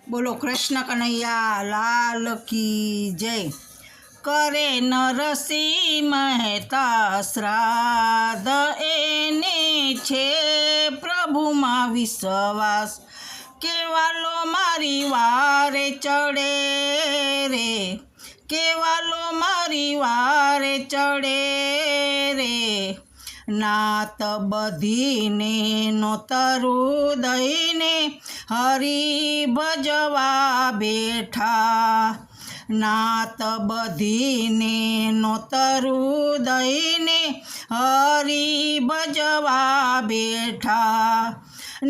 બોલો કૃષ્ણ કનૈયા લાલ કી જય। કરે નરસિંહ મહેતા શ્રાદ્ધ, એને છે પ્રભુમાં વિશ્વાસ। કેવાલો મારી વારે ચડે રે, કેવાલો મારી વારે ચડે રે। નાત બધીને નોતરું દઈને હરી ભજવા બેઠા। નાત બધીને નોતરું દઈને હરી ભજવા બેઠા।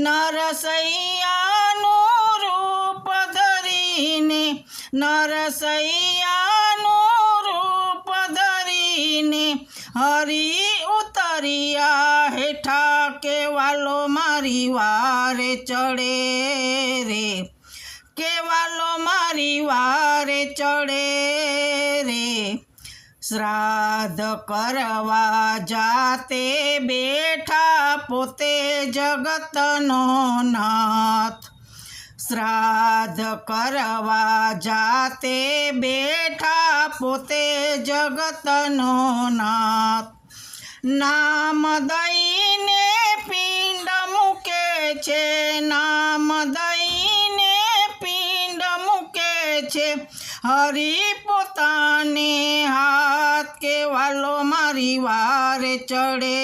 નરસૈયાનું રૂપ ધરીને, નરસૈયાનું રૂપ ધરીને હરી ઉતરિયા હેઠા। કેવાલો મારી વારે ચડે રે, કેવાલો મારી વારે ચડે રે। શ્રાદ્ધ કરવા જાતે બેઠા પોતે જગતનો નાથ। શ્રાદ્ધ કરવા જાતે બેઠા પોતે જગતનો નાથ। નામ દઈને પિંડ મૂકે છે, નામ દઈને પિંડ મૂકે છે હરી પોતાને હાથ। કેવાલો મારી વારે ચડે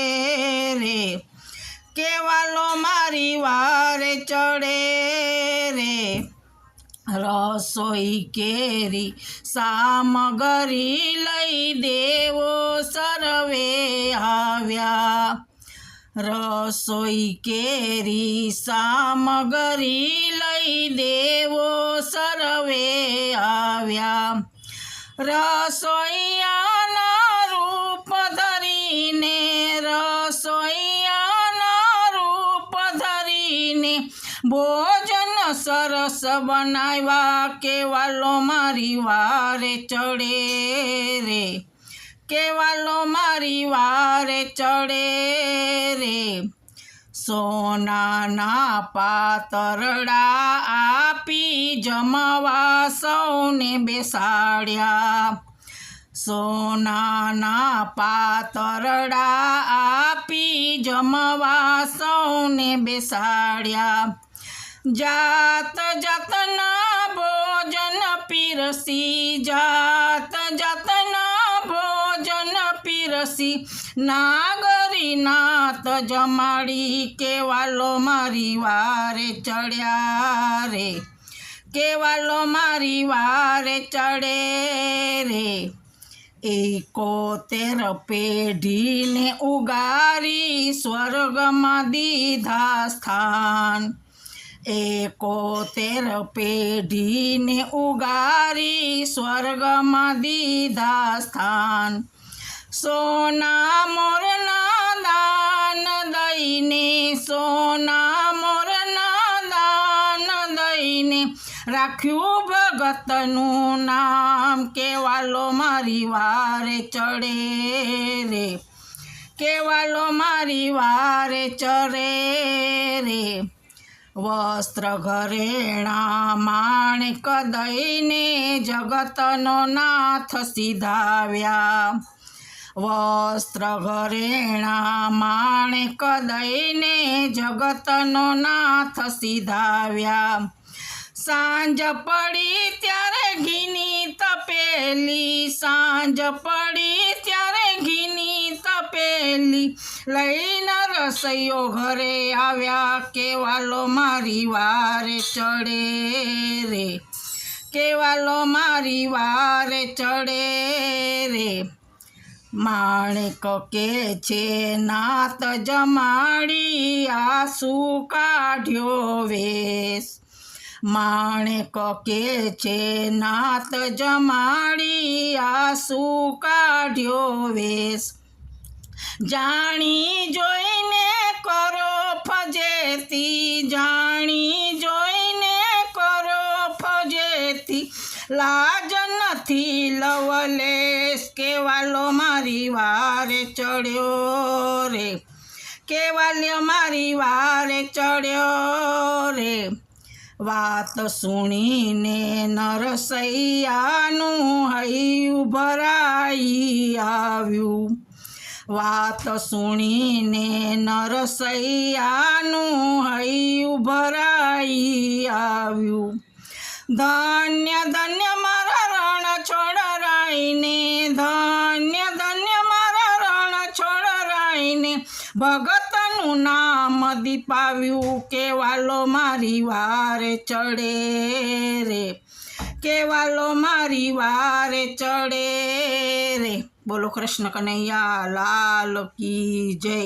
રે, કેવાલો મારી વારે ચડે રે। રસોઈ કેરી સામગ્રી લઈ દેવો સર્વે આવ્યા। રસોઈ કેરી સામગ્રી લઈ દેવો સર્વે આવ્યા। રસોઈયાના રૂપ ધરીને, રસોઈયાના રૂપ ધરીને ભોજન સરસ બનાવ્યા। કેવાલો મારી વારે ચડે રે, કેવાલો મારી વારે ચડે રે। સોનાના પાતરડા આપી જમવા સૌને બેસાડ્યા। સોનાના પાતરડા આપી જમવા સૌને બેસાડ્યા। જાત જાતના ભોજન પીરસી, જાત જાતના ભોજન પીરસી નાગરી નાત જમાડી। કેવાલો મારી વારે ચડ્યા રે, કેવાલો મારી વારે ચડે રે। 71 પેઢીને ઉગારી સ્વર્ગમાં દીધા સ્થાન। 71 પેઢીને ઉગારી સ્વર્ગમાં દીધા સ્થાન। સોના મોરના દાન દઈને, સોના મોરના દાન દઈને રાખ્યું ભગતનું નામ। કેવાલો મારી વારે ચડે રે, કેવાલો મારી વારે ચડે રે। વસ્ત્ર ઘરેણા માણેક દઈને જગતનો નાથ સીધાવ્યા। વસ્ત્ર ઘરેણા માણેક દઈને જગતનો નાથ સીધાવ્યા। સાંજ પડી ત્યારે ઘીની તપેલી, સાંજ પડી ત્યારે ઘીની તપેલી લઈને રસૈયો ઘરે આવ્યા। કેવાલો મારી વારે ચડે રે, કેવાલો મારી વારે ચડે રે। માણેક કે છે નાત જમાડી આંસુ કાઢ્યો વેશ। માણેક કે છે નાત જમાડી આંસુ કાઢ્યો વેશ। જાણી જોઈને કરો ફજેતી, જાણી જોઈને કરો ફજેતી લાજ નથી લવલેશ। કેવાલો મારી વારે ચડ્યો રે, કેવાલો મારી વારે ચડ્યો રે। વાત સુણીને નરસૈયાનું હૈયું ભરાઈ આવ્યું. વાત સુણીને નરસૈયાનું હૈયું ભરાઈ આવ્યું. ધન્ય ધન્ય મારા રણ છોડરાઈને, ધન્ય ધન્ય મારા રણ છોડરાઈને, ભગતનું નામ દીપાવ્યું. કેવાલો મારી વારે ચડે રે, કેવાલો મારી વારે ચડે રે. બોલો કૃષ્ણ કનૈયા લાલ કી જય.